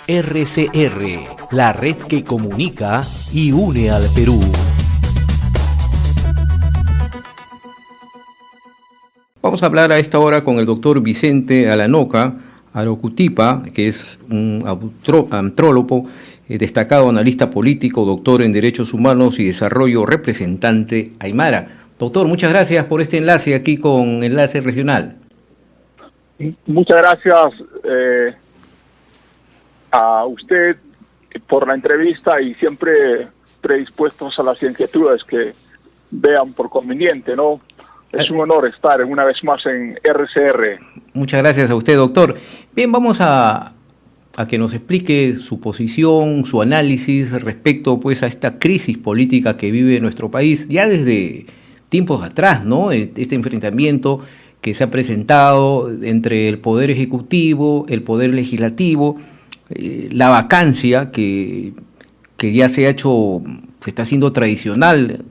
RCR, la red que comunica y une al Perú. Vamos a hablar a esta hora con el doctor Vicente Alanoca Arocutipa, que es un antrólogo, destacado analista político, doctor en Derechos Humanos y Desarrollo, representante aymara. Doctor, muchas gracias por este enlace aquí con Enlace Regional. Muchas gracias a usted por la entrevista y siempre predispuestos a las inquietudes que vean por conveniente, ¿no? Es un honor estar una vez más en RCR. Muchas gracias a usted, doctor. Bien, vamos a que nos explique su posición, su análisis respecto pues a esta crisis política que vive nuestro país ya desde tiempos atrás, ¿no? Este enfrentamiento que se ha presentado entre el Poder Ejecutivo, el Poder Legislativo, la vacancia que ya se está haciendo tradicional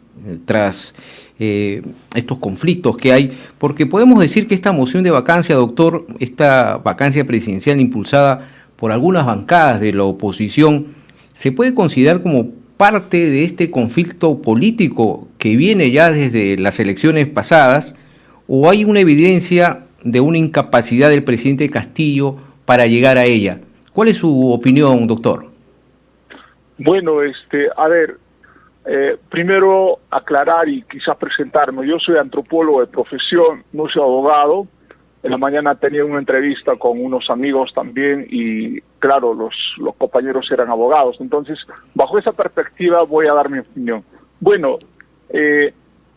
tras estos conflictos que hay, porque podemos decir que esta moción de vacancia, doctor, esta vacancia presidencial impulsada por algunas bancadas de la oposición, se puede considerar como parte de este conflicto político que viene ya desde las elecciones pasadas, o hay una evidencia de una incapacidad del presidente Castillo para llegar a ella. ¿Cuál es su opinión, doctor? Bueno, a ver, primero aclarar y quizás presentarme. Yo soy antropólogo de profesión, no soy abogado. En la mañana tenía una entrevista con unos amigos también y, claro, los compañeros eran abogados. Entonces, bajo esa perspectiva voy a dar mi opinión. Bueno,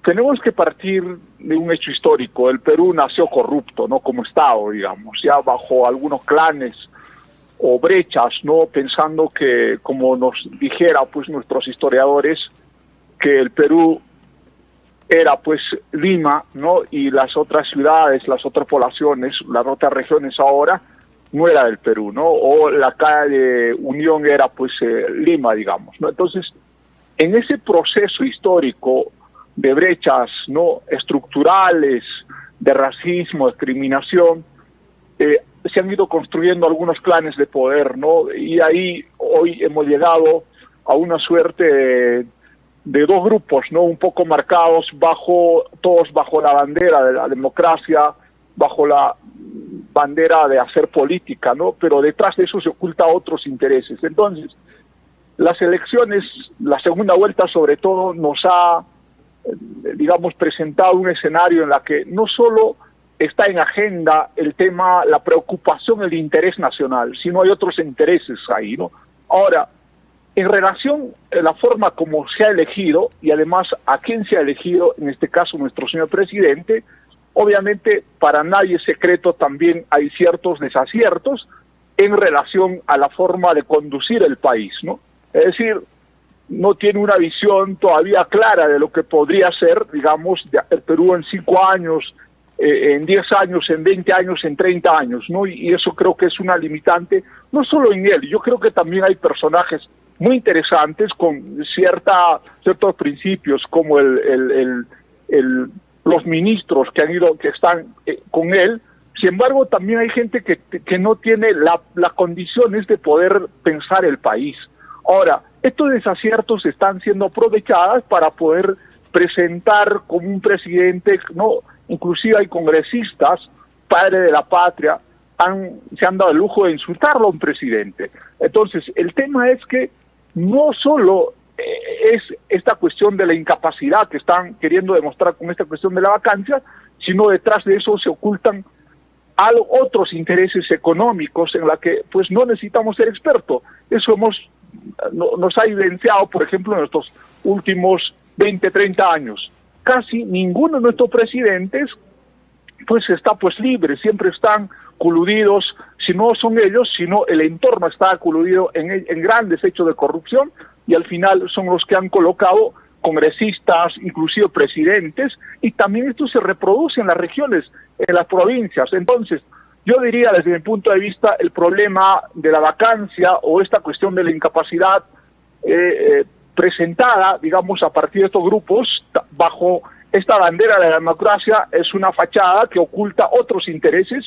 tenemos que partir de un hecho histórico. El Perú nació corrupto, ¿no? Como Estado, digamos, ya bajo algunos clanes o brechas, ¿no? Pensando que, como nos dijera pues nuestros historiadores, que el Perú era pues Lima, ¿no? Y las otras ciudades, las otras poblaciones, las otras regiones ahora no era del Perú, ¿no? O la calle Unión era pues Lima, digamos, ¿no? Entonces, en ese proceso histórico de brechas, ¿no? Estructurales, de racismo, discriminación, se han ido construyendo algunos clanes de poder, ¿no? Y ahí hoy hemos llegado a una suerte de dos grupos, ¿no? Un poco marcados todos bajo la bandera de la democracia, bajo la bandera de hacer política, ¿no? Pero detrás de eso se ocultan otros intereses. Entonces, las elecciones, la segunda vuelta sobre todo, nos ha, digamos, presentado un escenario en la que no solo está en agenda el tema, la preocupación, el interés nacional, sino hay otros intereses ahí, ¿no? Ahora, en relación a la forma como se ha elegido, y además a quién se ha elegido, en este caso nuestro señor presidente, obviamente para nadie es secreto, también hay ciertos desaciertos en relación a la forma de conducir el país, ¿no? Es decir, no tiene una visión todavía clara de lo que podría ser, digamos, el Perú en 5 años, en 10 años, en 20 años, en 30 años, ¿no? Y eso creo que es una limitante, no solo en él, yo creo que también hay personajes muy interesantes con ciertos principios, como los ministros que están con él. Sin embargo, también hay gente que no tiene las condiciones de poder pensar el país. Ahora, estos desaciertos están siendo aprovechados para poder presentar como un presidente, ¿no? Inclusive hay congresistas, padre de la patria, se han dado el lujo de insultarlo a un presidente. Entonces, el tema es que no solo es esta cuestión de la incapacidad que están queriendo demostrar con esta cuestión de la vacancia, sino detrás de eso se ocultan otros intereses económicos en la que pues no necesitamos ser expertos. Eso nos ha evidenciado, por ejemplo, en estos últimos 20, 30 años. Casi ninguno de nuestros presidentes pues está pues libre, siempre están coludidos, si no son ellos, sino el entorno está coludido en grandes hechos de corrupción, y al final son los que han colocado congresistas, inclusive presidentes, y también esto se reproduce en las regiones, en las provincias. Entonces, yo diría desde mi punto de vista, el problema de la vacancia o esta cuestión de la incapacidad presentada, digamos, a partir de estos grupos, bajo esta bandera de la democracia, es una fachada que oculta otros intereses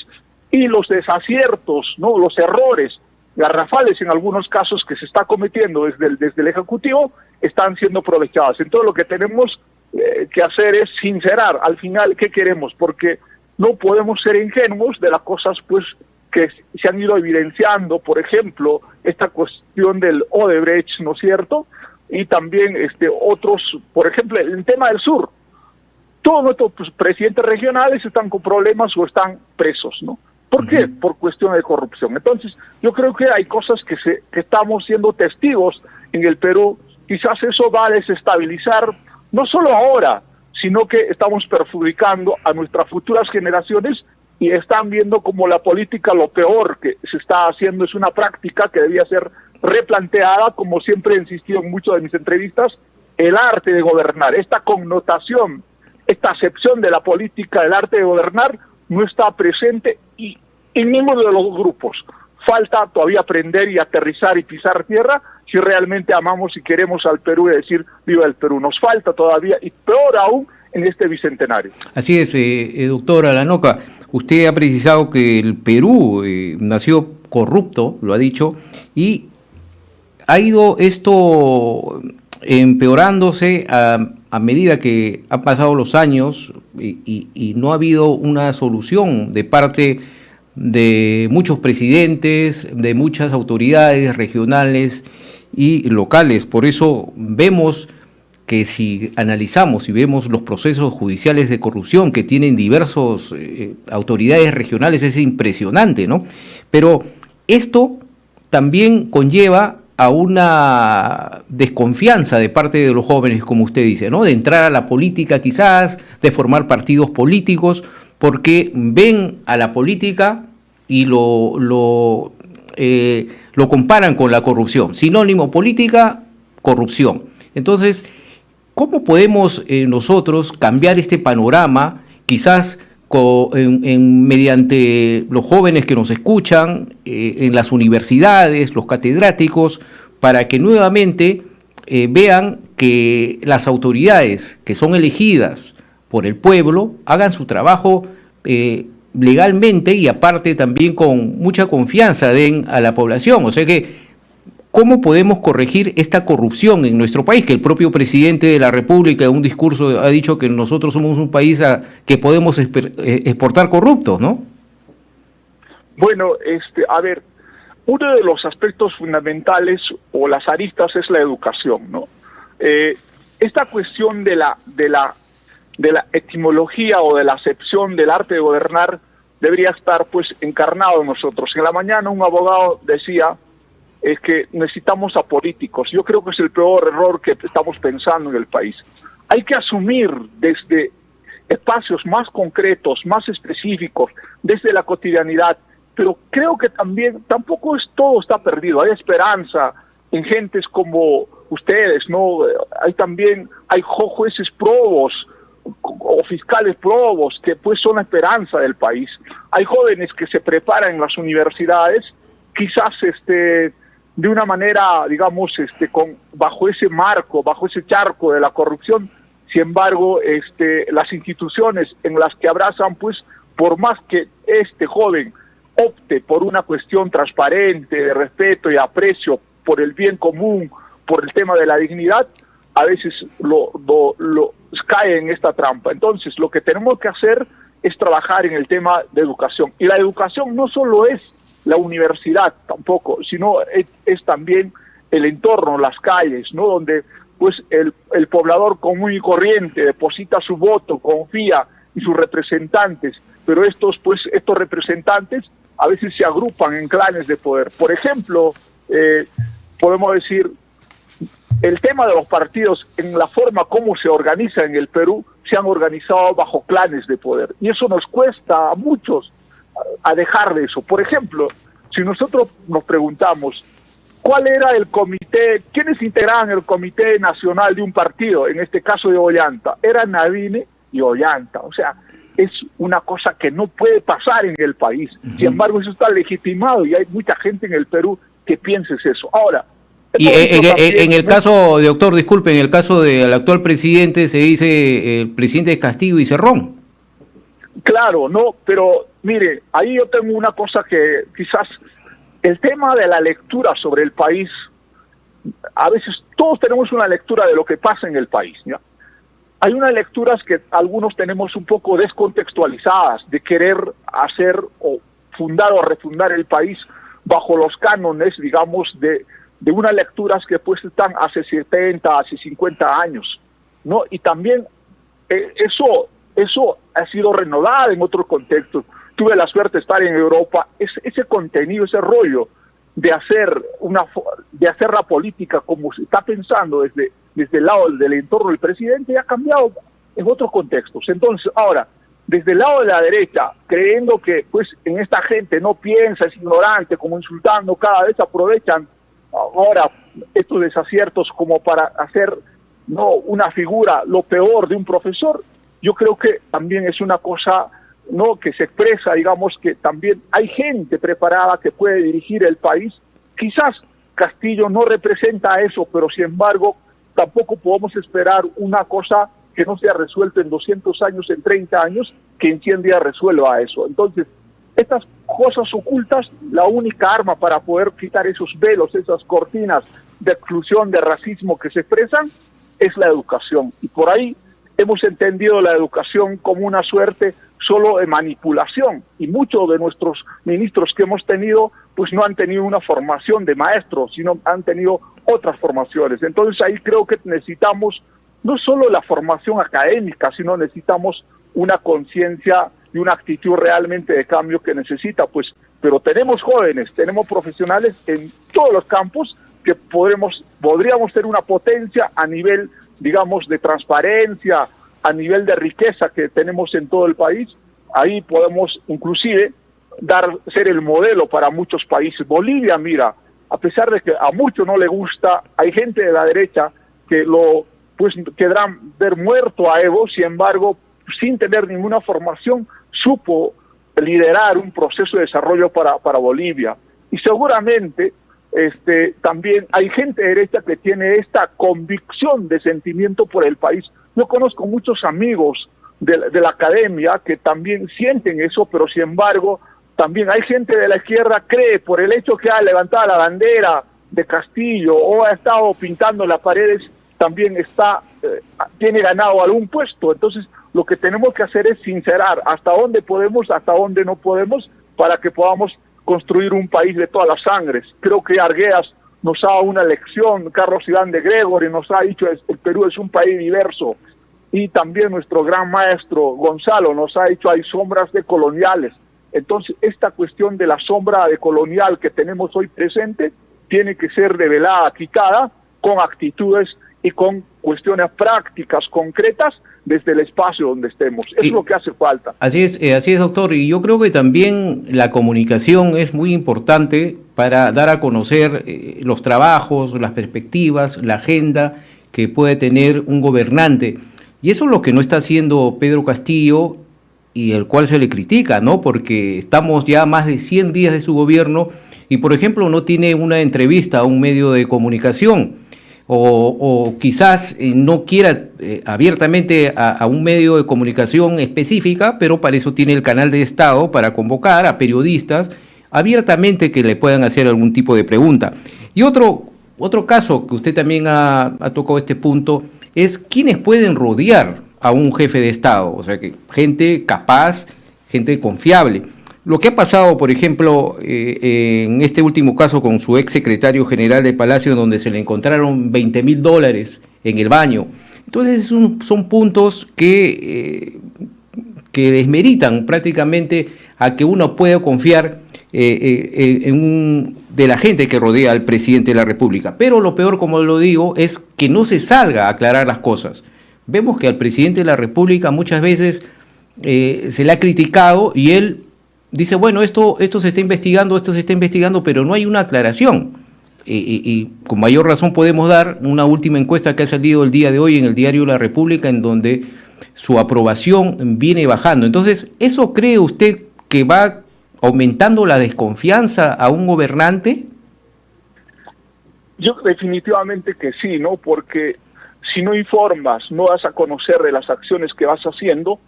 y los desaciertos, ¿no? Los errores garrafales en algunos casos que se está cometiendo desde el Ejecutivo están siendo aprovechadas. Entonces lo que tenemos que hacer es sincerar al final qué queremos, porque no podemos ser ingenuos de las cosas pues que se han ido evidenciando, por ejemplo, esta cuestión del Odebrecht, ¿no es cierto? Y también otros, por ejemplo, el tema del sur. Todos nuestros presidentes regionales están con problemas o están presos, ¿no? ¿Por qué? Por cuestión de corrupción. Entonces, yo creo que hay cosas que estamos siendo testigos en el Perú. Quizás eso va a desestabilizar, no solo ahora, sino que estamos perjudicando a nuestras futuras generaciones y están viendo como la política, lo peor que se está haciendo es una práctica que debía ser replanteada, como siempre he insistido en muchas de mis entrevistas, el arte de gobernar, esta connotación, esta acepción de la política, del arte de gobernar, no está presente y en ninguno de los grupos. Falta todavía aprender y aterrizar y pisar tierra si realmente amamos y queremos al Perú y decir viva el Perú. Nos falta todavía y peor aún en este bicentenario. Así es, doctor Alanoca, usted ha precisado que el Perú nació corrupto, lo ha dicho, y ha ido esto empeorándose a medida que han pasado los años y no ha habido una solución de parte de muchos presidentes, de muchas autoridades regionales y locales. Por eso vemos que si analizamos y vemos los procesos judiciales de corrupción que tienen diversas autoridades regionales, es impresionante, ¿no? Pero esto también conlleva a una desconfianza de parte de los jóvenes, como usted dice, ¿no? De entrar a la política quizás, de formar partidos políticos, porque ven a la política y lo comparan con la corrupción. Sinónimo política, corrupción. Entonces, ¿cómo podemos nosotros cambiar este panorama, quizás mediante los jóvenes que nos escuchan, en las universidades, los catedráticos, para que nuevamente vean que las autoridades que son elegidas por el pueblo hagan su trabajo legalmente y aparte también con mucha confianza den a la población? O sea que, ¿cómo podemos corregir esta corrupción en nuestro país? Que el propio presidente de la República en un discurso ha dicho que nosotros somos un país que podemos exportar corruptos, ¿no? Bueno, a ver, uno de los aspectos fundamentales o las aristas es la educación, ¿no? Esta cuestión de la etimología o de la acepción del arte de gobernar debería estar pues encarnado en nosotros. En la mañana un abogado decía es que necesitamos a políticos. Yo creo que es el peor error que estamos pensando en el país. Hay que asumir desde espacios más concretos, más específicos, desde la cotidianidad, pero creo que también tampoco todo está perdido. Hay esperanza en gentes como ustedes, ¿no? Hay jueces probos o fiscales probos que pues son la esperanza del país. Hay jóvenes que se preparan en las universidades, quizás de una manera, digamos, bajo ese marco, bajo ese charco de la corrupción. Sin embargo, las instituciones en las que abrazan, pues, por más que este joven opte por una cuestión transparente, de respeto y aprecio por el bien común, por el tema de la dignidad, a veces lo cae en esta trampa. Entonces, lo que tenemos que hacer es trabajar en el tema de educación. Y la educación no solo es la universidad tampoco, sino es también el entorno, las calles, ¿no? Donde pues el poblador común y corriente deposita su voto, confía en sus representantes, pero estos representantes a veces se agrupan en clanes de poder. Por ejemplo, podemos decir, el tema de los partidos, en la forma como se organiza en el Perú, se han organizado bajo clanes de poder, y eso nos cuesta a muchos a dejar de eso. Por ejemplo, si nosotros nos preguntamos cuál era el comité, quiénes integraban el comité nacional de un partido, en este caso de Ollanta, eran Navine y Ollanta. O sea, es una cosa que no puede pasar en el país. Sin embargo, eso está legitimado y hay mucha gente en el Perú que piensa eso. Ahora, y en el caso, doctor, disculpe, en el caso del actual presidente se dice el presidente de Castillo y Cerrón. Claro, no, pero mire, ahí yo tengo una cosa que quizás el tema de la lectura sobre el país, a veces todos tenemos una lectura de lo que pasa en el país, ¿ya? Hay unas lecturas que algunos tenemos un poco descontextualizadas, de querer hacer o fundar o refundar el país bajo los cánones, digamos, de unas lecturas que pues están hace 70, hace 50 años, ¿no? Y también eso ha sido renovado en otros contextos. Tuve la suerte de estar en Europa, ese contenido, ese rollo de hacer la política como se está pensando desde el lado del entorno del presidente ha cambiado en otros contextos. Entonces, ahora, desde el lado de la derecha, creyendo que pues en esta gente no piensa, es ignorante, como insultando, cada vez aprovechan ahora estos desaciertos como para hacer una figura lo peor de un profesor. Yo creo que también es una cosa que se expresa, digamos, que también hay gente preparada que puede dirigir el país. Quizás Castillo no representa eso, pero sin embargo tampoco podemos esperar una cosa que no sea resuelta en 200 años, en 30 años, que en 100 días resuelva eso. Entonces, estas cosas ocultas, la única arma para poder quitar esos velos, esas cortinas de exclusión, de racismo que se expresan, es la educación. Y por ahí hemos entendido la educación como una suerte solo de manipulación, y muchos de nuestros ministros que hemos tenido pues no han tenido una formación de maestros, sino han tenido otras formaciones. Entonces ahí creo que necesitamos no solo la formación académica, sino necesitamos una conciencia y una actitud realmente de cambio que necesita, pues, pero tenemos jóvenes, tenemos profesionales en todos los campos que podríamos ser una potencia a nivel, digamos, de transparencia, a nivel de riqueza que tenemos en todo el país. Ahí podemos inclusive ser el modelo para muchos países. Bolivia, mira, a pesar de que a muchos no le gusta, hay gente de la derecha que querrán ver muerto a Evo, sin embargo, sin tener ninguna formación, supo liderar un proceso de desarrollo para Bolivia. Y seguramente también hay gente de derecha que tiene esta convicción de sentimiento por el país. Yo conozco muchos amigos de la academia que también sienten eso, pero sin embargo también hay gente de la izquierda cree por el hecho que ha levantado la bandera de Castillo o ha estado pintando las paredes, también tiene ganado algún puesto. Entonces lo que tenemos que hacer es sincerar hasta dónde podemos, hasta dónde no podemos, para que podamos construir un país de todas las sangres. Creo que Arguedas nos ha dado una lección, Carlos Iván de Gregory nos ha dicho que el Perú es un país diverso, y también nuestro gran maestro Gonzalo nos ha dicho hay sombras de coloniales. Entonces esta cuestión de la sombra de colonial que tenemos hoy presente tiene que ser develada, quitada, con actitudes y con cuestiones prácticas, concretas, desde el espacio donde estemos. Es lo que hace falta. Así es, doctor. Y yo creo que también la comunicación es muy importante para dar a conocer los trabajos, las perspectivas, la agenda que puede tener un gobernante. Y eso es lo que no está haciendo Pedro Castillo, y el cual se le critica, ¿no? Porque estamos ya más de 100 días de su gobierno y, por ejemplo, no tiene una entrevista a un medio de comunicación, o quizás no quiera abiertamente a un medio de comunicación específica, pero para eso tiene el canal de Estado para convocar a periodistas abiertamente que le puedan hacer algún tipo de pregunta. Y otro caso que usted también ha tocado este punto es quiénes pueden rodear a un jefe de Estado, o sea, que gente capaz, gente confiable. Lo que ha pasado, por ejemplo, en este último caso con su ex secretario general de Palacio, donde se le encontraron $20,000 en el baño. Entonces son puntos que desmeritan prácticamente a que uno pueda confiar de la gente que rodea al presidente de la República. Pero lo peor, como lo digo, es que no se salga a aclarar las cosas. Vemos que al presidente de la República muchas veces se le ha criticado y él dice, bueno, esto se está investigando, pero no hay una aclaración. Y con mayor razón podemos dar una última encuesta que ha salido el día de hoy en el diario La República, en donde su aprobación viene bajando. Entonces, ¿eso cree usted que va aumentando la desconfianza a un gobernante? Yo definitivamente que sí, ¿no? Porque si no informas, no das a conocer de las acciones que vas haciendo,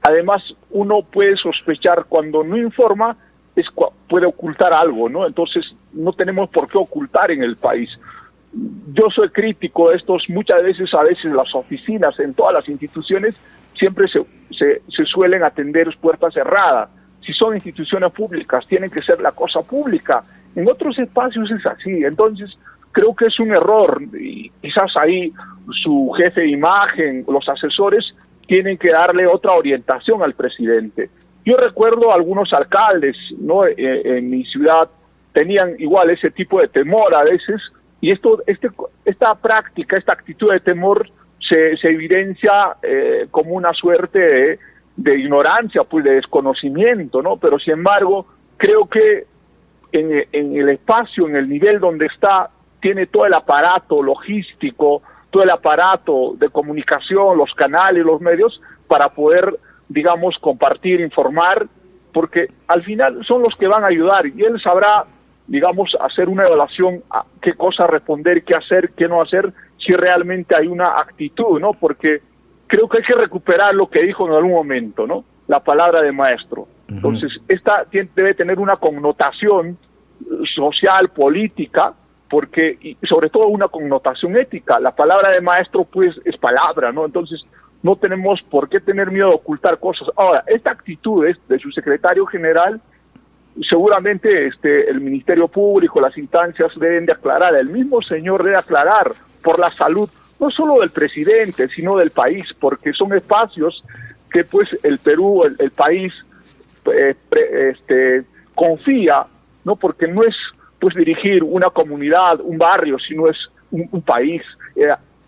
además uno puede sospechar cuando no informa, puede ocultar algo, ¿no? Entonces no tenemos por qué ocultar en el país. Yo soy crítico de estos, muchas veces, las oficinas, en todas las instituciones, siempre se suelen atender puertas cerradas. Si son instituciones públicas, tienen que ser la cosa pública. En otros espacios es así. Entonces, creo que es un error, y quizás ahí su jefe de imagen, los asesores, tienen que darle otra orientación al presidente. Yo recuerdo algunos alcaldes, ¿no?, en mi ciudad tenían igual ese tipo de temor a veces, y esta práctica, esta actitud de temor se evidencia como una suerte de ignorancia, pues de desconocimiento, ¿no? Pero sin embargo, creo que en el espacio, en el nivel donde está, tiene todo el aparato logístico, todo el aparato de comunicación, los canales, los medios, para poder, digamos, compartir, informar, porque al final son los que van a ayudar, y él sabrá, digamos, hacer una evaluación a qué cosa responder, qué hacer, qué no hacer, si realmente hay una actitud, ¿no? Porque creo que hay que recuperar lo que dijo en algún momento, ¿no? La palabra de maestro. Entonces, esta debe tener una connotación social, política, porque, y sobre todo una connotación ética. La palabra de maestro, pues, es palabra, ¿no? Entonces, no tenemos por qué tener miedo de ocultar cosas. Ahora, esta actitud de su secretario general, seguramente el Ministerio Público, las instancias deben de aclarar, el mismo señor debe aclarar por la salud, no solo del presidente, sino del país, porque son espacios que, pues, el Perú, el país, confía, ¿no? Porque no es, pues, dirigir una comunidad, un barrio, sino es un país.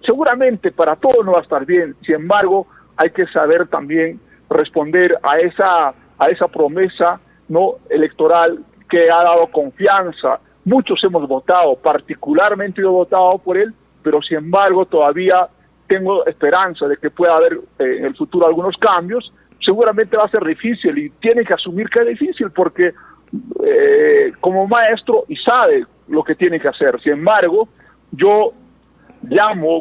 Seguramente para todo no va a estar bien, sin embargo, hay que saber también responder a esa promesa, ¿no?, electoral, que ha dado confianza. Muchos hemos votado, particularmente yo he votado por él, pero sin embargo todavía tengo esperanza de que pueda haber en el futuro algunos cambios. Seguramente va a ser difícil y tiene que asumir que es difícil porque como maestro y sabe lo que tiene que hacer. Sin embargo, yo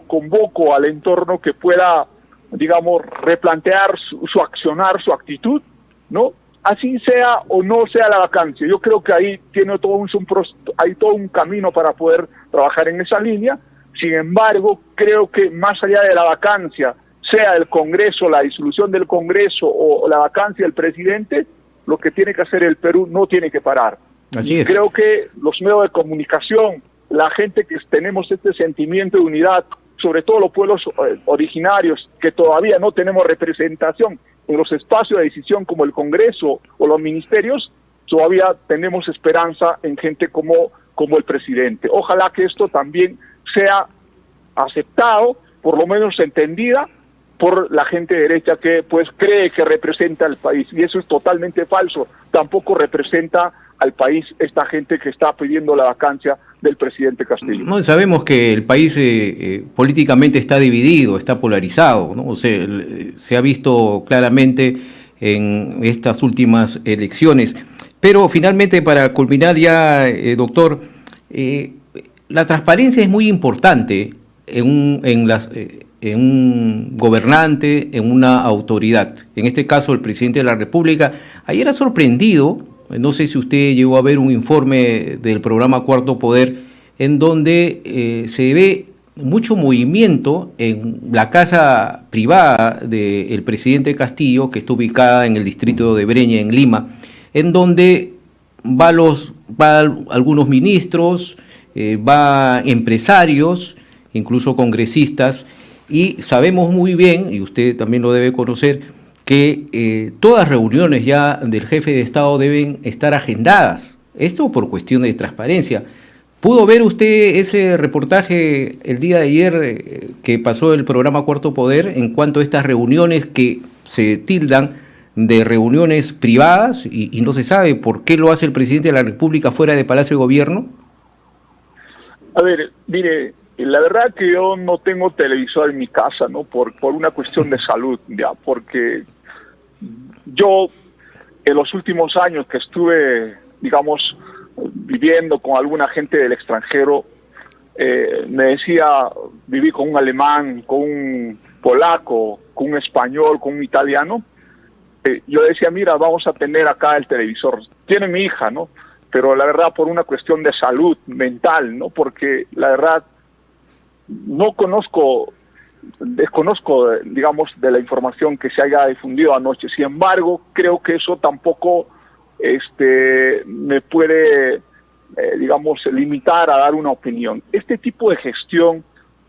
convoco al entorno que pueda, digamos, replantear su accionar, su actitud, ¿no? Así sea o no sea la vacancia. Yo creo que ahí tiene hay todo un camino para poder trabajar en esa línea. Sin embargo, creo que más allá de la vacancia, sea el Congreso, la disolución del Congreso o la vacancia del presidente, lo que tiene que hacer el Perú no tiene que parar. Así es. Creo que los medios de comunicación, la gente que tenemos este sentimiento de unidad, sobre todo los pueblos originarios, que todavía no tenemos representación en los espacios de decisión como el Congreso o los ministerios, todavía tenemos esperanza en gente como el presidente. Ojalá que esto también sea aceptado, por lo menos entendida, por la gente derecha que, pues, cree que representa al país, y eso es totalmente falso. Tampoco representa al país esta gente que está pidiendo la vacancia del presidente Castillo. No, sabemos que el país políticamente está dividido, está polarizado, ¿no? O sea, se ha visto claramente en estas últimas elecciones. Pero finalmente, para culminar ya, doctor, la transparencia es muy importante en un gobernante, en una autoridad. En este caso, el presidente de la República. Ayer ha sorprendido, no sé si usted llegó a ver un informe del programa Cuarto Poder, en donde se ve mucho movimiento en la casa privada del presidente Castillo, que está ubicada en el distrito de Breña, en Lima, en donde va algunos ministros, va empresarios, incluso congresistas, y sabemos muy bien, y usted también lo debe conocer, que todas reuniones ya del jefe de Estado deben estar agendadas. Esto por cuestión de transparencia. ¿Pudo ver usted ese reportaje el día de ayer que pasó el programa Cuarto Poder en cuanto a estas reuniones que se tildan de reuniones privadas y no se sabe por qué lo hace el presidente de la República fuera de Palacio de Gobierno? A ver, mire, la verdad que yo no tengo televisor en mi casa, ¿no? Por una cuestión de salud, ya, porque yo en los últimos años que estuve, digamos, viviendo con alguna gente del extranjero, me decía, viví con un alemán, con un polaco, con un español, con un italiano, yo decía, mira, vamos a tener acá el televisor, tiene mi hija, ¿no? pero la verdad por una cuestión de salud mental, ¿no? Porque la verdad desconozco, digamos, de la información que se haya difundido anoche. Sin embargo, creo que eso tampoco me puede, digamos, limitar a dar una opinión. Este tipo de gestión,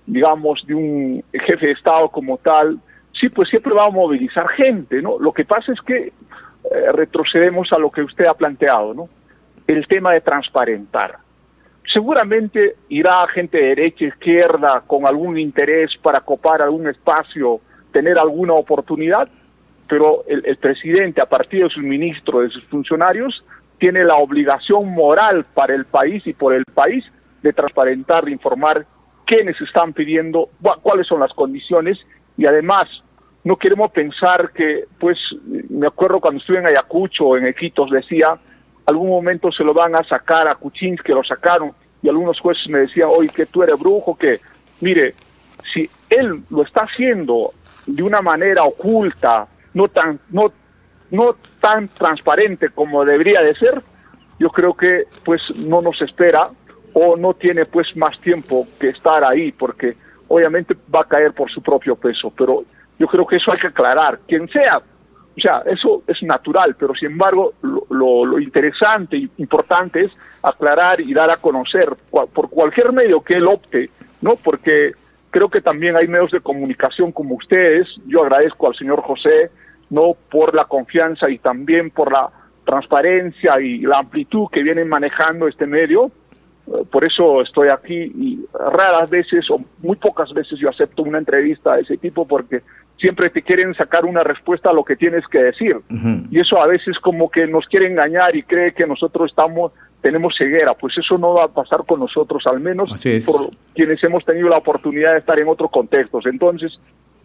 digamos, de un jefe de Estado como tal, sí, pues siempre va a movilizar gente, ¿no? Lo que pasa es que retrocedemos a lo que usted ha planteado, ¿no? El tema de transparentar. Seguramente irá gente de derecha, izquierda, con algún interés para copar algún espacio, tener alguna oportunidad, pero el presidente, a partir de sus ministros, de sus funcionarios, tiene la obligación moral para el país y por el país de transparentar, de informar quiénes están pidiendo, cuáles son las condiciones, y además no queremos pensar que, pues, me acuerdo cuando estuve en Ayacucho o en Iquitos, decía, algún momento se lo van a sacar a Kuczynski, que lo sacaron, y algunos jueces me decían, oye, que tú eres brujo, que, mire, si él lo está haciendo de una manera oculta, no tan transparente como debería de ser, yo creo que, pues, no nos espera, o no tiene, pues, más tiempo que estar ahí, porque obviamente va a caer por su propio peso, pero yo creo que eso hay que aclarar, quien sea, o sea, eso es natural, pero sin embargo lo interesante y importante es aclarar y dar a conocer por cualquier medio que él opte, ¿no? Porque creo que también hay medios de comunicación como ustedes. Yo agradezco al señor José, ¿no?, por la confianza y también por la transparencia y la amplitud que vienen manejando este medio. Por eso estoy aquí, y raras veces o muy pocas veces yo acepto una entrevista de ese tipo, porque siempre te quieren sacar una respuesta a lo que tienes que decir. Y eso a veces como que nos quiere engañar y cree que nosotros tenemos ceguera. Pues eso no va a pasar con nosotros, al menos por quienes hemos tenido la oportunidad de estar en otros contextos. Entonces,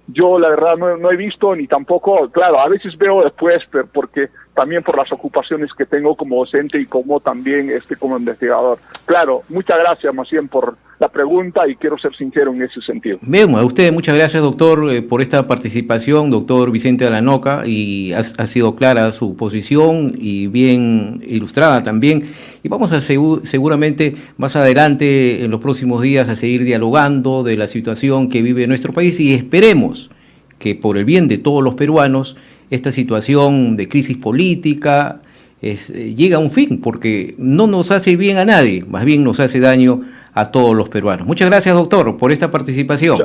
yo la verdad no he visto, ni tampoco, claro, a veces veo después, pero porque también por las ocupaciones que tengo como docente y como también como investigador. Claro, muchas gracias más bien por la pregunta, y quiero ser sincero en ese sentido. Bien, a usted muchas gracias, doctor, por esta participación, doctor Vicente Alanoca, y ha sido clara su posición y bien ilustrada también. Y vamos a seguramente más adelante, en los próximos días, a seguir dialogando de la situación que vive nuestro país, y esperemos que por el bien de todos los peruanos esta situación de crisis política llegue a un fin, porque no nos hace bien a nadie, más bien nos hace daño a todos los peruanos. Muchas gracias, doctor, por esta participación.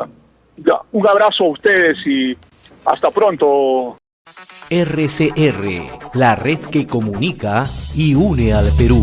Ya. Un abrazo a ustedes y hasta pronto. RCR, la red que comunica y une al Perú.